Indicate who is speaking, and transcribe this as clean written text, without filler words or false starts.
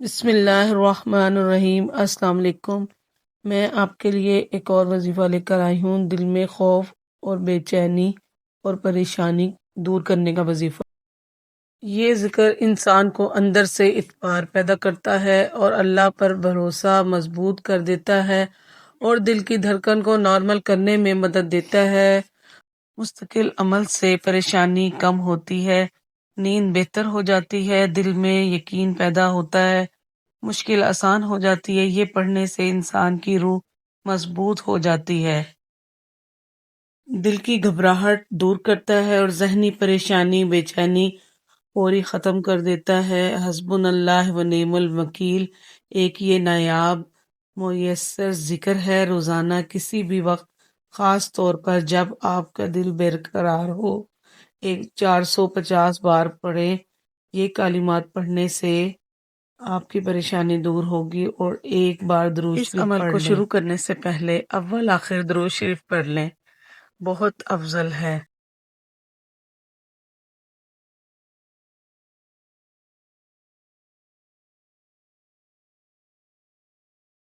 Speaker 1: بسم اللہ الرحمن الرحیم۔ السلام علیکم۔ میں آپ کے لیے ایک اور وظیفہ لے کر آئی ہوں، دل میں خوف اور بے چینی اور پریشانی دور کرنے کا وظیفہ۔ یہ ذکر انسان کو اندر سے اعتبار پیدا کرتا ہے اور اللہ پر بھروسہ مضبوط کر دیتا ہے اور دل کی دھڑکن کو نارمل کرنے میں مدد دیتا ہے۔ مستقل عمل سے پریشانی کم ہوتی ہے، نیند بہتر ہو جاتی ہے، دل میں یقین پیدا ہوتا ہے، مشکل آسان ہو جاتی ہے۔ یہ پڑھنے سے انسان کی روح مضبوط ہو جاتی ہے، دل کی گھبراہٹ دور کرتا ہے اور ذہنی پریشانی بے چینی فوری ختم کر دیتا ہے۔ حسبنا اللہ و نعم الوکیل ایک یہ نایاب میسر ذکر ہے، روزانہ کسی بھی وقت، خاص طور پر جب آپ کا دل برقرار ہو، 450 بار پڑھیں۔ یہ کلمات پڑھنے سے آپ کی پریشانی دور ہوگی۔ اور ایک بار درود شریف پڑھ لیں۔ اس عمل کو شروع کرنے سے پہلے اول آخر درود شریف پڑھ لیں، بہت افضل ہے۔